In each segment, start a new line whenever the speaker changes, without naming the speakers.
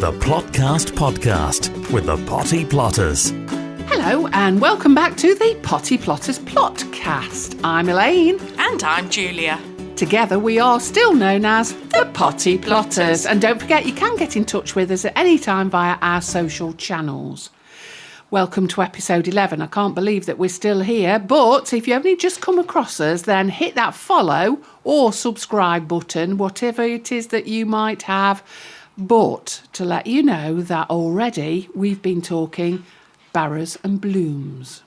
The Plotcast podcast with the Potty Plotters.
Hello and welcome back to the Potty Plotters Plotcast. I'm Elaine.
And I'm Julia.
Together we are still known as the Potty Plotters. And don't forget, you can get in touch with us at any time via our social channels. Welcome to episode 11. I can't believe that we're still here, but if you only just come across us, then hit that follow or subscribe button, whatever it is that you might have. But to let you know that already we've been talking Barrows and Blooms.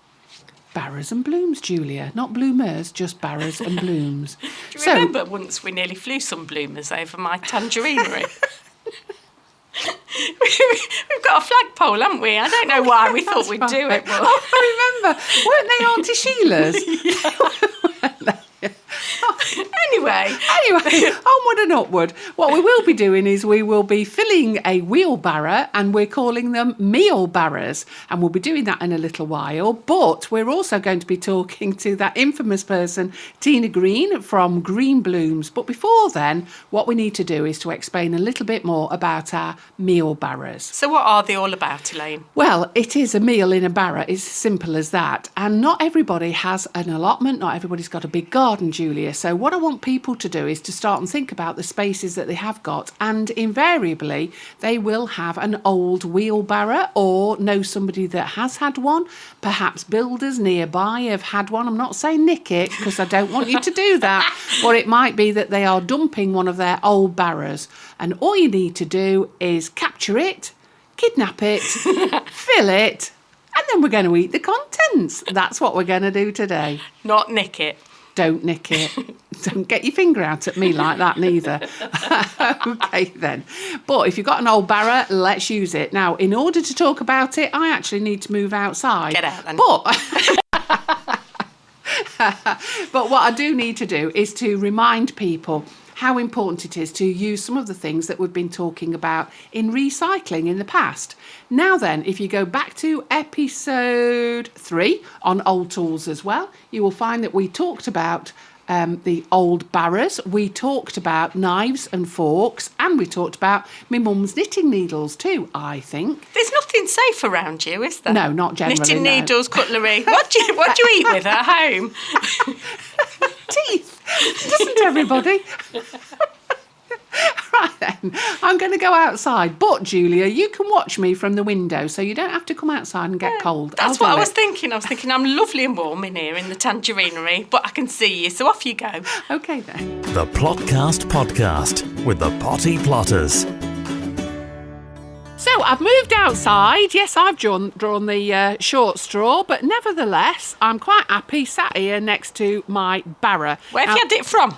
Barrows and Blooms, Julia. Not bloomers, just Barrows and Blooms.
Do you remember once we nearly flew some bloomers over my tangerinery? We've got a flagpole, haven't we? I don't know why we thought we'd do it. But...
Oh, I remember. Weren't they Auntie Sheila's?
Anyway,
onward and upward. What we will be doing is we will be filling a wheelbarrow and we're calling them meal barrows. And we'll be doing that in a little while. But we're also going to be talking to that infamous person, Tina Green from Greenblooms. But before then, what we need to do is to explain a little bit more about our meal barrows.
So what are they all about, Elaine?
Well, it is a meal in a barrow. It's as simple as that. And not everybody has an allotment. Not everybody's got a big garden, Julia. So what I want people to do is to start and think about the spaces that they have got, and invariably they will have an old wheelbarrow or know somebody that has had one. Perhaps builders nearby have had one. I'm not saying nick it because I don't want you to do that, or it might be that they are dumping one of their old barrows, and all you need to do is capture it, kidnap it, fill it, and then we're going to eat the contents. That's what we're going to do today.
Not nick it.
Don't nick it. Don't get your finger out at me like that neither. Okay then. But if you've got an old barrow, let's use it. Now, in order to talk about it, I actually need to move outside.
Get out then.
But what I do need to do is to remind people how important it is to use some of the things that we've been talking about in recycling in the past. Now then, if you go back to episode 3 on old tools as well, you will find that we talked about the old barrows, we talked about knives and forks, and we talked about my mum's knitting needles too, I think.
There's nothing safe around you, is there?
No, not generally.
Knitting needles, cutlery. What do you eat with at home?
Teeth, doesn't everybody? Right then, I'm going to go outside. But, Julia, you can watch me from the window, so you don't have to come outside and get cold.
That's what I was thinking. I was thinking I'm lovely and warm in here in the tangerinery, but I can see you, so off you go.
OK then.
The Plotcast podcast with the Potty Plotters.
So I've moved outside. Yes, I've drawn the short straw, but nevertheless, I'm quite happy sat here next to my barrow.
Where have you had it from?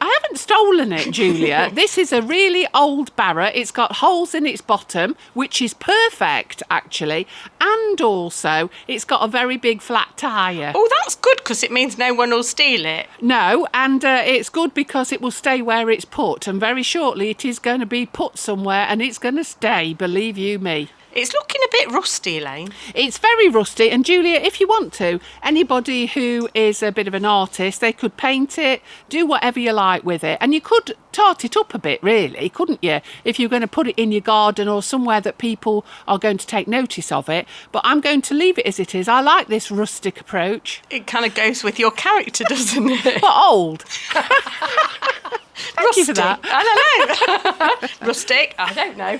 I haven't stolen it, Julia. This is a really old barrow. It's got holes in its bottom, which is perfect, actually. And also, it's got a very big flat tyre.
Oh, that's good, because it means no one will steal it.
No, and it's good because it will stay where it's put. And very shortly, it is going to be put somewhere, and it's going to stay, believe you me.
It's looking a bit rusty, Elaine.
It's very rusty. And Julia, if you want to, anybody who is a bit of an artist, they could paint it, do whatever you like with it. And you could tart it up a bit, really, couldn't you? If you're going to put it in your garden or somewhere that people are going to take notice of it. But I'm going to leave it as it is. I like this rustic approach.
It kind of goes with your character, doesn't it?
But old. Thank you for that.
I don't know. Rustic, I don't know.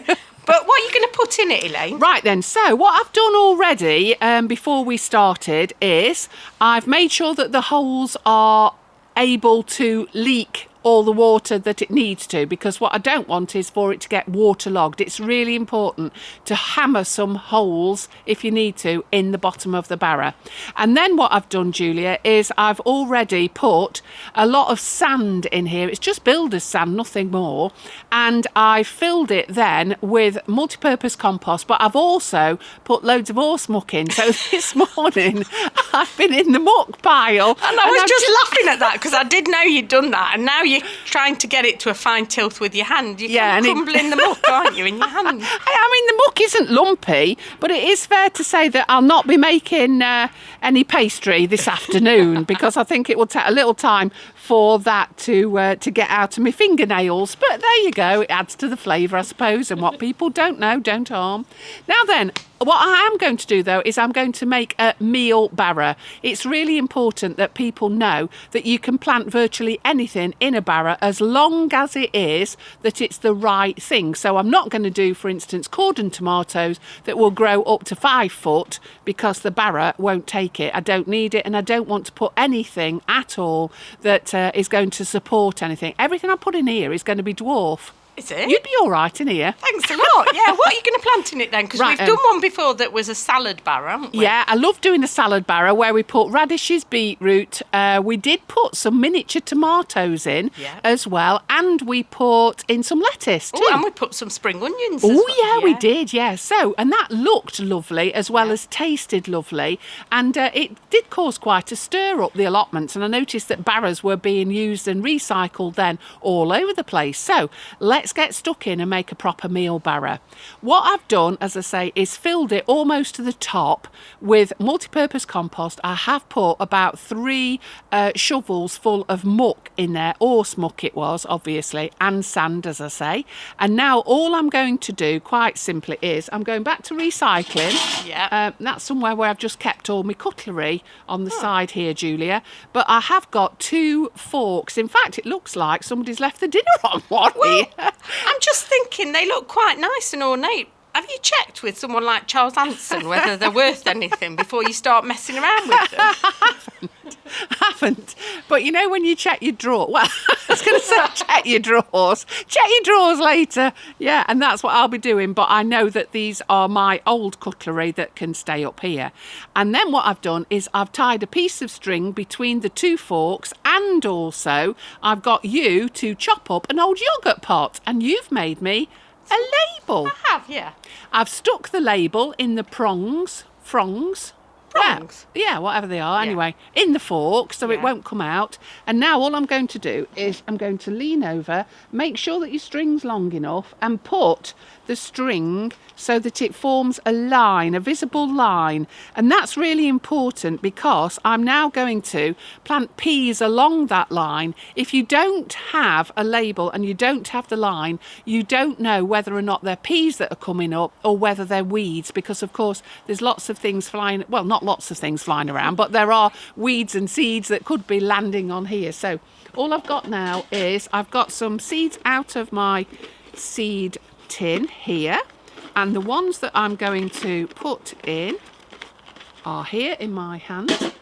But what are you going to put in it, Elaine?
Right then, so what I've done already before we started is I've made sure that the holes are able to leak all the water that it needs to, because what I don't want is for it to get waterlogged. It's really important to hammer some holes, if you need to, in the bottom of the barrow. And then what I've done, Julia, is I've already put a lot of sand in here. It's just builder's sand, nothing more. And I filled it then with multi-purpose compost, but I've also put loads of horse muck in. So this morning I've been in the muck pile.
And I was just laughing at that because I did know you'd done that, and now you're trying to get it to a fine tilth with your hand. You're crumbling the muck, aren't you, in your hand?
I mean, the muck isn't lumpy, but it is fair to say that I'll not be making any pastry this afternoon because I think it will take a little time for that to get out of my fingernails. But there you go. It adds to the flavour, I suppose. And what people don't know, don't harm. Now then, what I am going to do, though, is I'm going to make a meal barrow. It's really important that people know that you can plant virtually anything in a barrow as long as it is that it's the right thing. So I'm not going to do, for instance, cordon tomatoes that will grow up to 5 foot because the barrow won't take it. I don't need it, and I don't want to put anything at all that is going to support anything. Everything I put in here is going to be dwarf.
Is it?
You'd be all right in here.
Thanks a lot. Yeah, what are you going to plant in it then? Because we've done one before that was a salad barrow, haven't we?
Yeah, I love doing a salad barrow where we put radishes, beetroot. We did put some miniature tomatoes in as well, and we put in some lettuce too.
Oh, and we put some spring onions as
well.
Yeah,
we did, yeah. So, and that looked lovely as well as tasted lovely. And it did cause quite a stir up the allotments. And I noticed that barrows were being used and recycled then all over the place. So, let's get stuck in and make a proper meal barrow. What I've done, as I say, is filled it almost to the top with multi-purpose compost. I have put about 3 shovels full of muck in there, horse muck it was, obviously, and sand, as I say. And now all I'm going to do, quite simply, is I'm going back to recycling.
Yeah.
That's somewhere where I've just kept all my cutlery on the side here, Julia. But I have got 2 forks. In fact, it looks like somebody's left the dinner on one here.
I'm just thinking they look quite nice and ornate. Have you checked with someone like Charles Anson whether they're worth anything before you start messing around with them?
I haven't. But you know when you check your drawer, well, I was going to say check your drawers. Check your drawers later. Yeah, and that's what I'll be doing. But I know that these are my old cutlery that can stay up here. And then what I've done is I've tied a piece of string between the 2 forks, and also I've got you to chop up an old yoghurt pot, and you've made me a label.
I have, yeah.
I've stuck the label in the prongs. Yeah, whatever they are. Anyway, in the fork, so it won't come out. And now all I'm going to do is I'm going to lean over, make sure that your string's long enough, and put the string so that it forms a line, a visible line. And that's really important because I'm now going to plant peas along that line. If you don't have a label and you don't have the line, you don't know whether or not they're peas that are coming up or whether they're weeds, because of course there's lots of things flying, well, not lots of things flying around, but there are weeds and seeds that could be landing on here. So all I've got now is I've got some seeds out of my seed tin here, and the ones that I'm going to put in are here in my hand,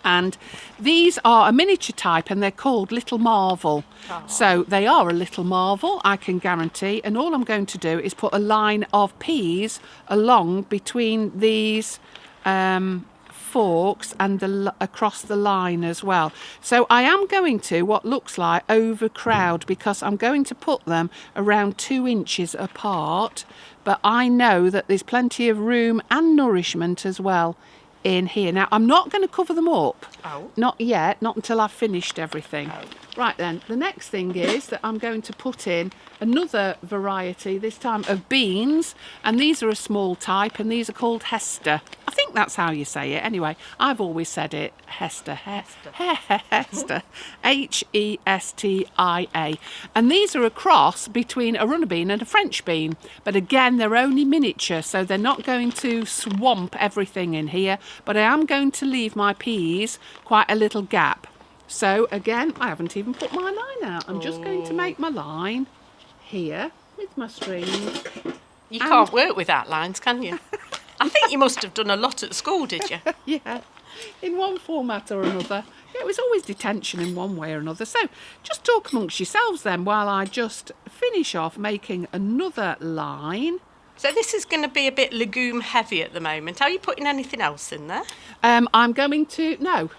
and these are a miniature type and they're called Little Marvel. So they are a little marvel, I can guarantee. And all I'm going to do is put a line of peas along between these forks and across the line as well. So I am going to what looks like overcrowd, because I'm going to put them around 2 inches apart, but I know that there's plenty of room and nourishment as well in here. Now I'm not going to cover them up. Not yet, not until I've finished everything. Right then, the next thing is that I'm going to put in another variety, this time of beans, and these are a small type, and these are called Hester. I think that's how you say it. Anyway, I've always said it Hester. Hester. Hestia. And these are a cross between a runner bean and a French bean. But again, they're only miniature, so they're not going to swamp everything in here. But I am going to leave my peas quite a little gap. So again, I haven't even put my line out. I'm just going to make my line here with my strings.
You can't work without lines, can you? I think you must have done a lot at school, did you?
Yeah, in one format or another. It was always detention in one way or another. So just talk amongst yourselves then while I just finish off making another line.
So this is going to be a bit legume heavy at the moment. Are you putting anything else in there?
I'm going to... No.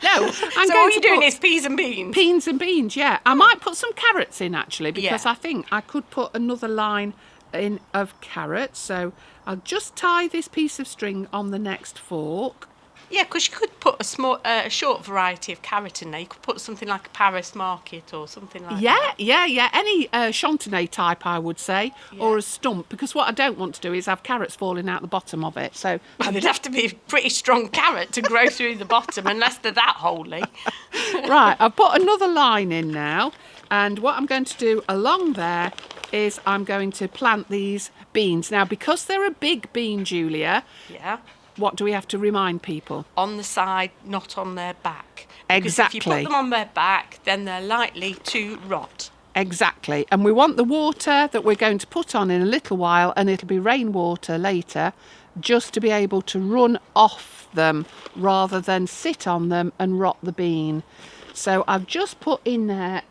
No,
so all you're doing is peas and beans?
Peas and beans, yeah. I might put some carrots in, actually, because I think I could put another line in of carrots. So I'll just tie this piece of string on the next fork.
Yeah, because you could put a short variety of carrot in there. You could put something like a Paris market or something like that.
Yeah. Any chantenay type, I would say, or a stump, because what I don't want to do is have carrots falling out the bottom of it. So
Well, they'd have to be a pretty strong carrot to grow through the bottom, unless they're that holy.
Right, I've put another line in now, and what I'm going to do along there is I'm going to plant these beans. Now, because they're a big bean, Julia,
Yeah.
what do we have to remind people?
On the side, not on their back. Because
Exactly.
if you put them on their back, then they're likely to rot.
Exactly. And we want the water that we're going to put on in a little while, and it'll be rainwater later, just to be able to run off them rather than sit on them and rot the bean. So I've just put in there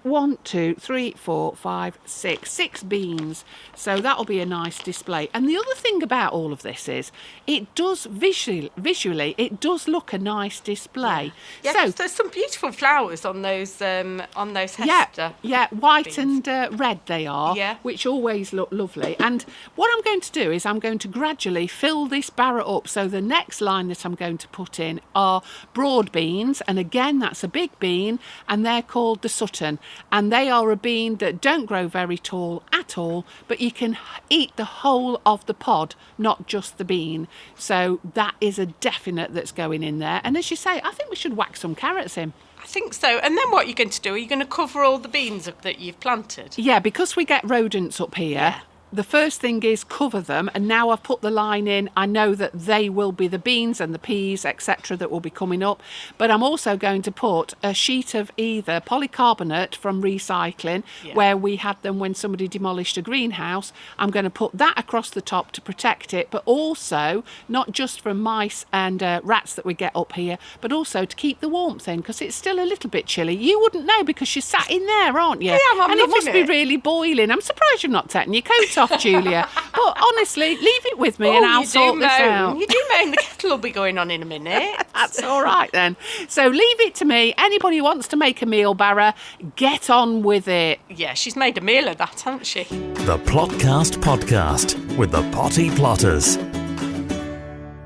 1, 2, 3, 4, 5, 6 beans. So that'll be a nice display. And the other thing about all of this is it does visually it does look a nice display.
Yeah,
So
'cause there's some beautiful flowers on those Hester.
yeah, white
beans.
and red they are,
Yeah.
which always look lovely. And what I'm going to do is I'm going to gradually fill this barrow up. So the next line that I'm going to put in are broad beans, and again that's a big bean, and they're called the Sutton. And they are a bean that don't grow very tall at all, but you can eat the whole of the pod, not just the bean. So that is a definite that's going in there. And as you say, I think we should whack some carrots in.
I think so. And then what you're going to do, are you going to cover all the beans up that you've planted?
Yeah, because we get rodents up here.
Yeah.
The first thing is cover them, and now I've put the line in, I know that they will be the beans and the peas, etc., that will be coming up. But I'm also going to put a sheet of either polycarbonate from recycling, where we had them when somebody demolished a greenhouse. I'm going to put that across the top to protect it, but also not just from mice and rats that we get up here, but also to keep the warmth in, because it's still a little bit chilly. You wouldn't know because you're sat in there, aren't you?
Yeah, I'm
and it
loving
must be
it.
really boiling. I'm surprised you've not taken your coat off, Julia. But honestly, leave it with me and I'll sort this out.
You do moan. The kettle will be going on in a minute.
That's all right then. So leave it to me. Anybody who wants to make a meal, Barra, get on with it.
Yeah, she's made a meal of that, hasn't she?
The Plotcast Podcast with the Potty Plotters.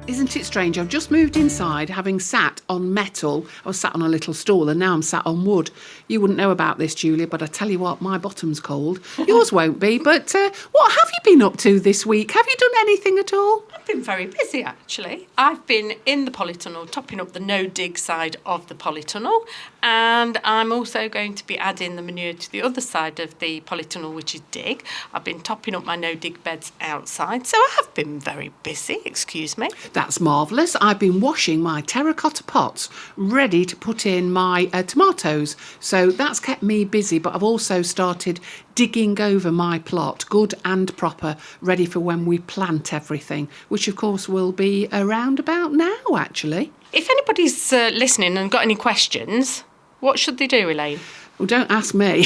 Isn't it strange? I've just moved inside, having sat on metal. I was sat on a little stool and now I'm sat on wood. You wouldn't know about this, Julia, but I tell you what, my bottom's cold. Yours won't be, but what have you been up to this week? Have you done anything at all?
I've been very busy, actually. I've been in the polytunnel, topping up the no-dig side of the polytunnel, and I'm also going to be adding the manure to the other side of the polytunnel, which is dig. I've been topping up my no-dig beds outside, so I have been very busy, excuse me.
That's marvellous. I've been washing my terracotta pots, ready to put in my tomatoes. So that's kept me busy, but I've also started digging over my plot, good and proper, ready for when we plant everything, which of course will be around about now, actually.
If anybody's listening and got any questions, what should they do, Elaine?
Well, don't ask me.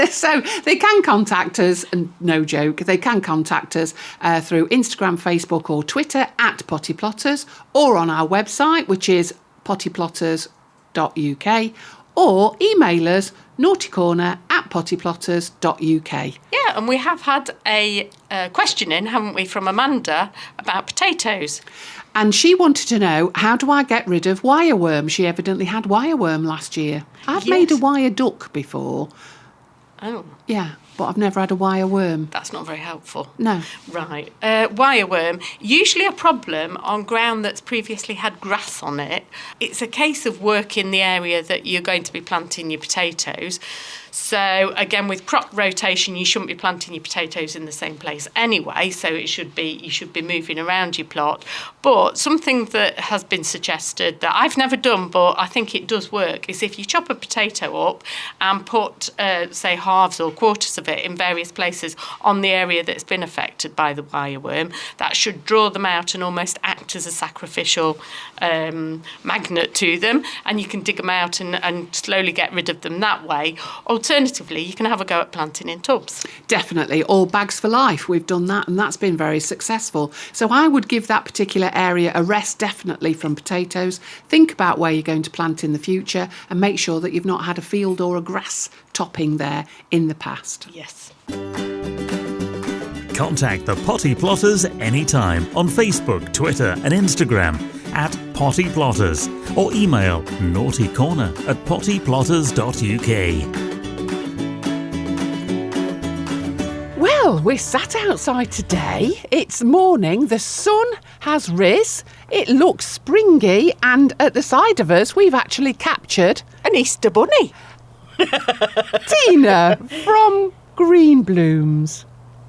So they can contact us, and no joke, they can contact us through Instagram, Facebook or Twitter at Potty Plotters, or on our website, which is pottyplotters.uk, or email us naughtycorner@pottyplotters.uk.
Yeah, and we have had a question in, haven't we, from Amanda about potatoes.
And she wanted to know, how do I get rid of wireworm? She evidently had wireworm last year. I've made a wire duck before.
Oh,
Yeah, but I've never had a wireworm.
that's not very helpful.
No.
Right. Wireworm, usually a problem on ground that's previously had grass on it. It's a case of working the area that you're going to be planting your potatoes. So again, with crop rotation, you shouldn't be planting your potatoes in the same place anyway. So you should be moving around your plot. But something that has been suggested that I've never done, but I think it does work, is if you chop a potato up and put, say, halves or quarters of it in various places on the area that's been affected by the wireworm, that should draw them out and almost act as a sacrificial magnet to them, and you can dig them out and slowly get rid of them that way. Alternatively, you can have a go at planting in tubs.
Definitely, or bags for life. We've done that and that's been very successful. So I would give that particular area a rest, definitely, from potatoes. Think about where you're going to plant in the future and make sure that you've not had a field or a grass topping there in the past.
Yes.
Contact the Potty Plotters anytime on Facebook, Twitter and Instagram at Potty Plotters, or email naughtycorner@pottyplotters.uk.
Well, we're sat outside today. It's morning. The sun has ris. It looks springy. And at the side of us, we've actually captured
An Easter bunny.
Tina from Greenblooms.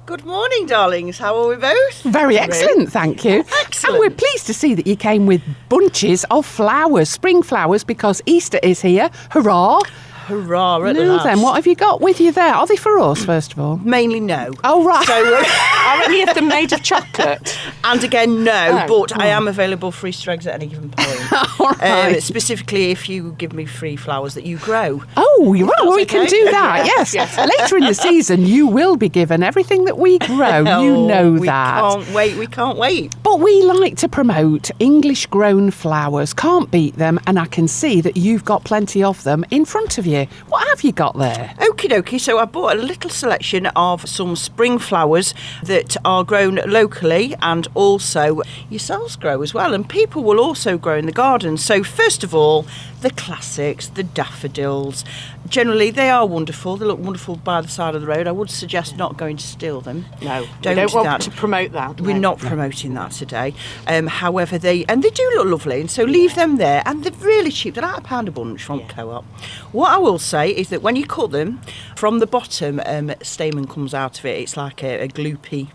Good morning, darlings. How are we both?
Very excellent, thank you.
Excellent.
And we're pleased to see that you came with bunches of flowers, spring flowers, because Easter is here. Hurrah.
Hurrah at the
Now
last.
then, what have you got with you there? Are they for us, first of all?
Mainly no.
Oh, right.
So,
Are any of them made of chocolate?
and again, no,
Oh.
but I am available for Easter eggs at any given point.
All right.
Specifically, if you give me free flowers that you grow.
Oh, you're right. Well, we
that's
can
okay.
do that, yes. Later in the season, you will be given everything that we grow. You know
we
that.
We can't wait.
But we like to promote English-grown flowers. Can't beat them, and I can see that you've got plenty of them in front of you. What have you got there?
Okie dokie, so I bought a little selection of some spring flowers that are grown locally and also yourselves grow as well, and people will also grow in the garden. So first of all, the classics, the daffodils. Generally, they are wonderful. They look wonderful by the side of the road. I would suggest not going to steal them.
No, we
Don't
don't
do
want
that.
to promote that.
We're
no.
not promoting that today. However, they do look lovely, and so leave them there. And they're really cheap. They're like £1 a bunch from Co-op. What I will say is that when you cut them, from the bottom, stamen comes out of it. It's like a gloopy.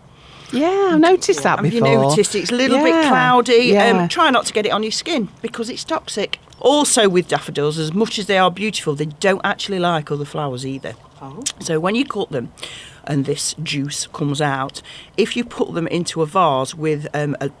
Yeah, I've noticed that
Have you
before.
noticed it's a little bit
Yeah,
cloudy?
yeah.
Try not to get it on your skin because it's toxic. Also with daffodils, as much as they are beautiful, they don't actually like other flowers either.
Oh.
So when you cut them and this juice comes out, if you put them into a vase with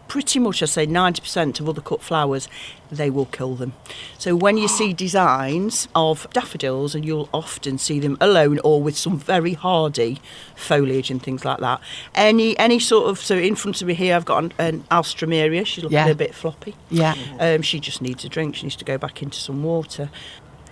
pretty much, I say 90% of other cut flowers, they will kill them. So when you see designs of daffodils, and you'll often see them alone or with some very hardy foliage and things like that, any sort of, so in front of me here I've got an alstroemeria. She's looking
Yeah.
a bit floppy.
Yeah.
She just needs a drink. She needs to go back into some water.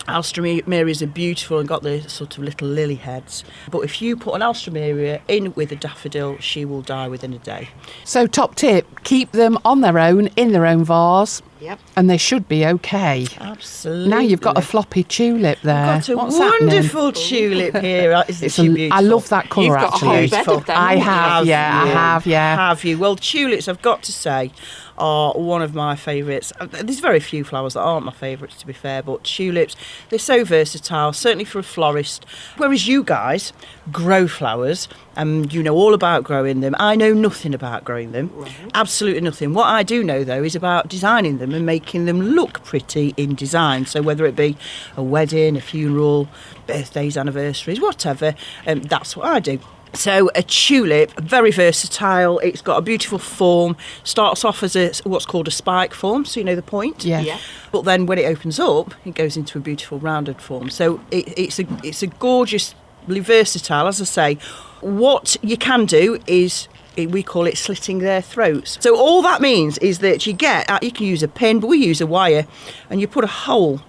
Alstroemerias are beautiful and got the sort of little lily heads. But if you put an alstroemeria in with a daffodil, she will die within a day.
So top tip, keep them on their own, in their own vase,
Yep.
and they should be okay.
Absolutely.
Now you've got a floppy tulip there.
Got a
What's happening?
wonderful tulip here. Isn't
It's
she
a,
beautiful?
I love that colour,
You've got a
actually.
whole bed
Beautiful.
of them.
I
haven't you?
have, yeah, I
you?
have, yeah.
Have you? Well, tulips, I've got to say, are one of my favourites. There's very few flowers that aren't my favourites, to be fair, but tulips, they're so versatile, certainly for a florist. Whereas you guys grow flowers, and you know all about growing them. I know nothing about growing them, absolutely nothing. What I do know, though, is about designing them and making them look pretty in design. So whether it be a wedding, a funeral, birthdays, anniversaries, whatever, that's what I do. So a tulip, very versatile. It's got a beautiful form. Starts off as what's called a spike form, so you know the point.
Yeah.
Yeah.
But then when it opens up, it goes into a beautiful rounded form. So it's a gorgeously versatile, as I say. What you can do is, we call it slitting their throats. So all that means is that you can use a pin, but we use a wire, and you put a hole.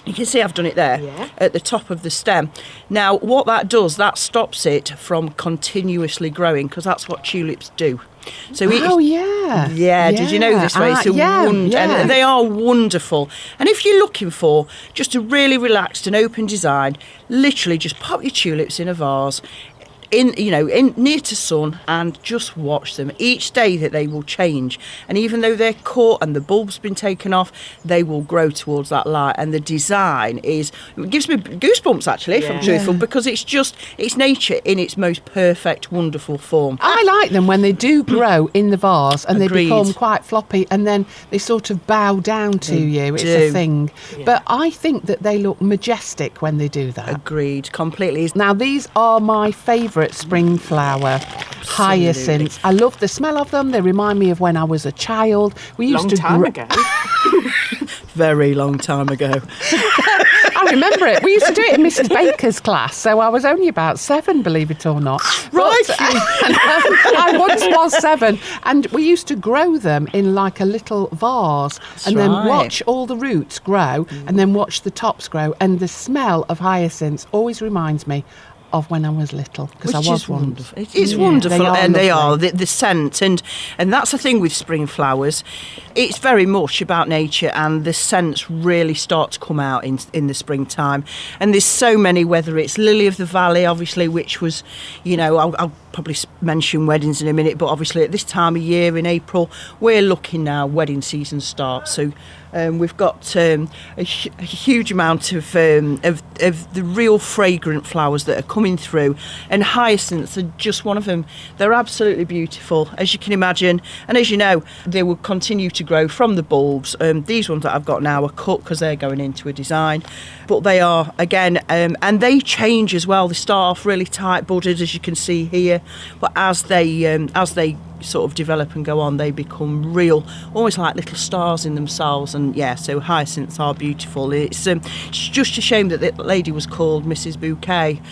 You can see I've done it there at the top of the stem. Now, what that does, that stops it from continuously growing, because that's what tulips do. So
Oh, yeah.
yeah, did you know this way? It's a and they are wonderful. And if you're looking for just a really relaxed and open design, literally just pop your tulips in a vase, in near to sun, and just watch them. Each day that they will change, and even though they're cut and the bulb's been taken off, they will grow towards that light. And the design it gives me goosebumps, actually, if I'm truthful, because it's nature in its most perfect, wonderful form.
I like them when they do grow in the vase and
Agreed.
they become quite floppy, and then they sort of bow down to you. It's a
do.
thing. But I think that they look majestic when they do that.
Agreed, completely.
Now, these are my favourite spring flower, hyacinths. I love the smell of them. They remind me of when I was a child. We used
Long
to
time ago.
Very long time ago.
I remember it. We used to do it in Mrs. Baker's class, so I was only about 7, believe it or not.
Right.
But, I once was 7, and we used to grow them in like a little vase, and then
right.
watch all the roots grow, and then watch the tops grow. And the smell of hyacinths always reminds me
of when I was little, because I
Which
was
is
once.
wonderful. It is wonderful, and they are the scent, and that's the thing with spring flowers. It's very much about nature, and the scents really start to come out in the springtime. And there's so many, whether it's lily of the valley, obviously, which was, I'll probably mention weddings in a minute, but obviously at this time of year in April, we're looking now, wedding season starts. So we've got a huge amount of the real fragrant flowers that are coming through, and hyacinths are just one of them. They're absolutely beautiful, as you can imagine, and as you know, they will continue to grow from the bulbs. These ones that I've got now are cut because they're going into a design, but they are, again, and they change as well. They start off really tight budded, as you can see here, but as they sort of develop and go on, they become real, almost like little stars in themselves. And so hyacinths are beautiful. It's just a shame that the lady was called Mrs. Bouquet,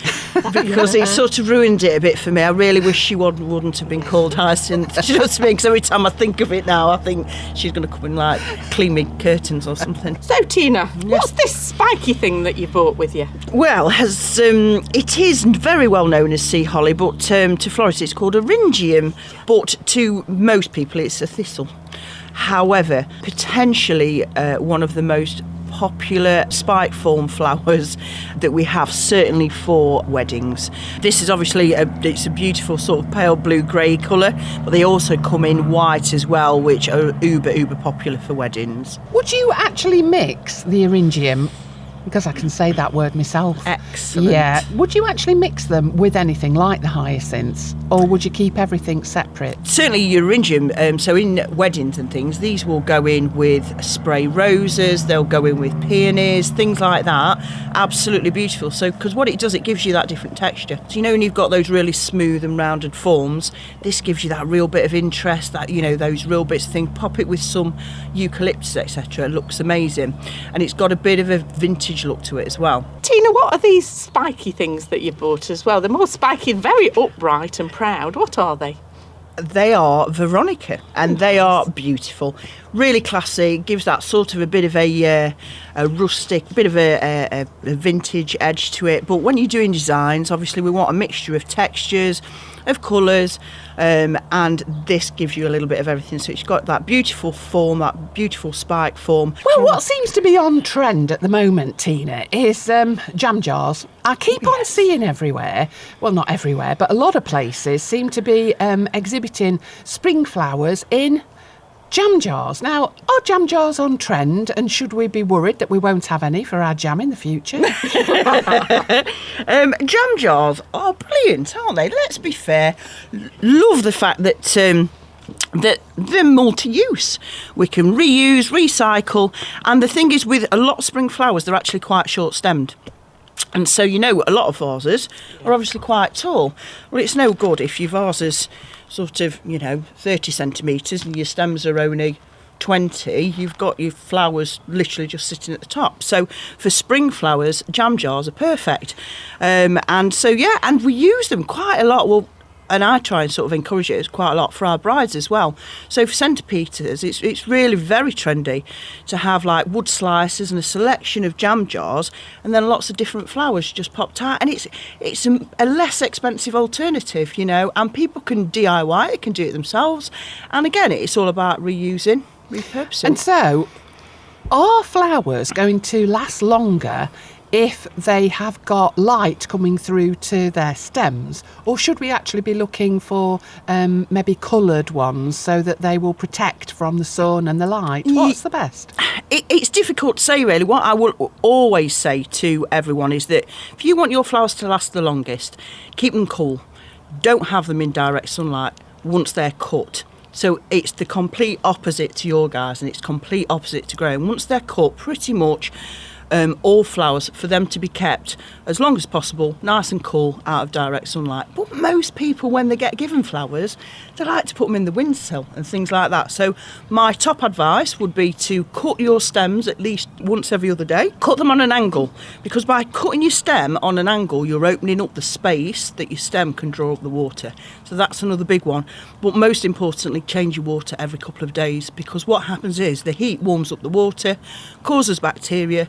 because it sort of ruined it a bit for me. I really wish she wouldn't have been called Hyacinth. Do you know what I mean? Because every time I think of it now, I think she's going to come and like clean me curtains or something.
So Tina, what's this spiky thing that you brought with you?
Well, it is very well known as sea holly, but to florists it's called eryngium, but to most people it's a thistle. However, potentially one of the most popular spike form flowers that we have, certainly for weddings. This is obviously it's a beautiful sort of pale blue grey colour, but they also come in white as well, which are uber popular for weddings.
Would you actually mix the eryngium, because I can say that word myself?
Excellent.
Yeah. Would you actually mix them with anything like the hyacinths, or would you keep everything separate?
Certainly eryngium, so in weddings and things, these will go in with spray roses, they'll go in with peonies, things like that. Absolutely beautiful. So, because what it does, it gives you that different texture. So, when you've got those really smooth and rounded forms, this gives you that real bit of interest, that, those real bits of thing. Pop it with some eucalyptus, etc. It looks amazing. And it's got a bit of a vintage look to it as well.
Tina, what are these spiky things that you bought as well? They're more spiky and very upright and proud. What are they?
They are Veronica, and they are beautiful, really classy. Gives that sort of a bit of a rustic, bit of a vintage edge to it. But when you're doing designs, obviously we want a mixture of textures, of colours, and this gives you a little bit of everything. So it's got that beautiful form, that beautiful spike form.
Well, what seems to be on trend at the moment, Tina, is jam jars. I keep on seeing everywhere, well, not everywhere, but a lot of places seem to be exhibiting spring flowers in jam jars. Now, are jam jars on trend, and should we be worried that we won't have any for our jam in the future?
Jam jars are brilliant, aren't they? Let's be fair. Love the fact that that they're multi-use. We can reuse, recycle, and the thing is, with a lot of spring flowers, they're actually quite short-stemmed. And so, a lot of vases are obviously quite tall. Well, it's no good if your vases sort of, 30 centimetres and your stems are only 20, you've got your flowers literally just sitting at the top. So for spring flowers, jam jars are perfect. And we use them quite a lot. Well, and I try and sort of encourage it quite a lot for our brides as well. So for centrepieces, it's really very trendy to have like wood slices and a selection of jam jars, and then lots of different flowers just popped out. And it's a less expensive alternative, and people can DIY it, can do it themselves. And again, it's all about reusing, repurposing.
And so, are flowers going to last longer if they have got light coming through to their stems, or should we actually be looking for maybe coloured ones so that they will protect from the sun and the light? What's the best?
It's difficult to say, really. What I will always say to everyone is that if you want your flowers to last the longest, keep them cool. Don't have them in direct sunlight once they're cut. So it's the complete opposite to your guys, and it's complete opposite to growing. Once they're cut, pretty much all flowers, for them to be kept as long as possible, nice and cool, out of direct sunlight. But most people, when they get given flowers, they like to put them in the windowsill and things like that. So my top advice would be to cut your stems at least once every other day. Cut them on an angle, because by cutting your stem on an angle, you're opening up the space that your stem can draw up the water. So that's another big one. But most importantly, change your water every couple of days, because what happens is the heat warms up the water, causes bacteria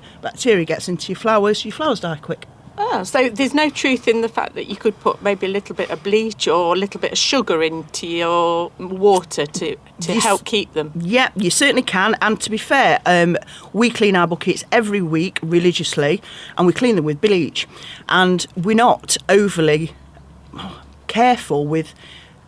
gets into your flowers die quick.
Oh, so there's no truth in the fact that you could put maybe a little bit of bleach or a little bit of sugar into your water to help keep them?
Yeah, you certainly can. And to be fair, we clean our buckets every week religiously, and we clean them with bleach. And we're not overly careful with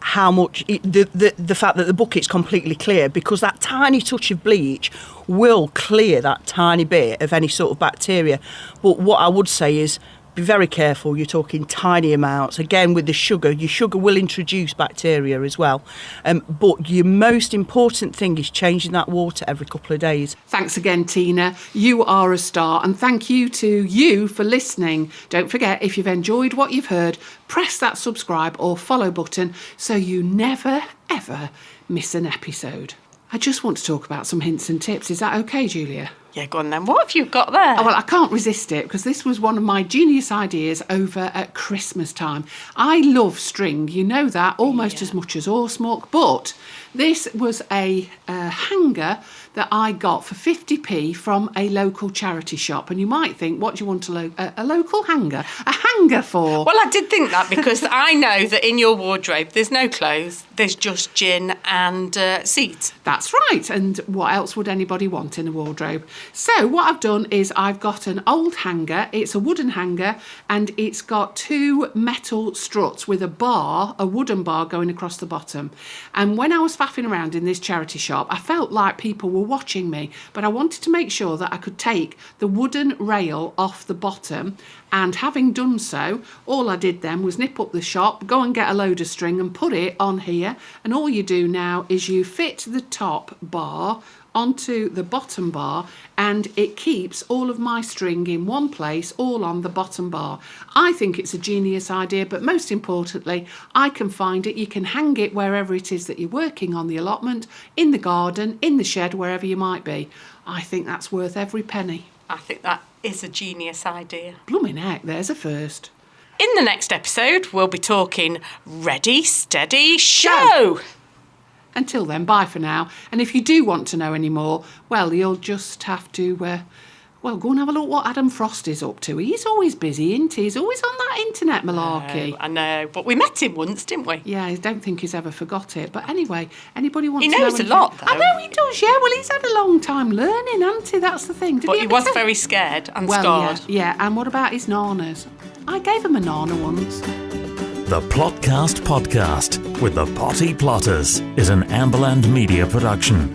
how much the fact that the bucket's completely clear, because that tiny touch of bleach will clear that tiny bit of any sort of bacteria. But what I would say is be very careful. You're talking tiny amounts. Again, with the sugar, your sugar will introduce bacteria as well. But your most important thing is changing that water every couple of days.
Thanks again, Tina. You are a star, and thank you to you for listening. Don't forget, if you've enjoyed what you've heard, press that subscribe or follow button so you never, ever miss an episode. I just want to talk about some hints and tips. Is that okay, Julia?
Yeah, go on then. What have you got there?
Oh, well, I can't resist it because this was one of my genius ideas over at Christmas time. I love string, you know that, almost as much as horse muck, but this was a hanger that I got for 50p from a local charity shop. And you might think, what do you want a local hanger? A hanger for?
Well, I did think that because I know that in your wardrobe there's no clothes, there's just gin and seeds.
That's right. And what else would anybody want in a wardrobe? So what I've done is I've got an old hanger. It's a wooden hanger, and it's got 2 metal struts with a wooden bar going across the bottom. And when I was faffing around in this charity shop, I felt like people were watching me, but I wanted to make sure that I could take the wooden rail off the bottom. And having done so, all I did then was nip up the shop, go and get a load of string and put it on here. And all you do now is you fit the top bar onto the bottom bar, and it keeps all of my string in one place, all on the bottom bar. I think it's a genius idea, but most importantly, I can find it. You can hang it wherever it is that you're working on the allotment, in the garden, in the shed, wherever you might be. I think that's worth every penny.
I think that is a genius idea.
Blooming heck, there's a first.
In the next episode, we'll be talking Ready, Steady, Show!
Until then, bye for now. And if you do want to know any more, well, you'll just have to, go and have a look what Adam Frost is up to. He's always busy, isn't he? He's always on that internet malarkey.
I know, but we met him once, didn't we?
Yeah, I don't think he's ever forgot it. But anyway, anybody wants to know
He knows a lot, though.
I know he does, yeah. Well, he's had a long time learning, hasn't he? That's the thing.
But he was very scared and scarred.
Yeah, and what about his nanas? I gave him a nana once.
The Plotcast Podcast with the Potty Plotters is an Amberland Media production.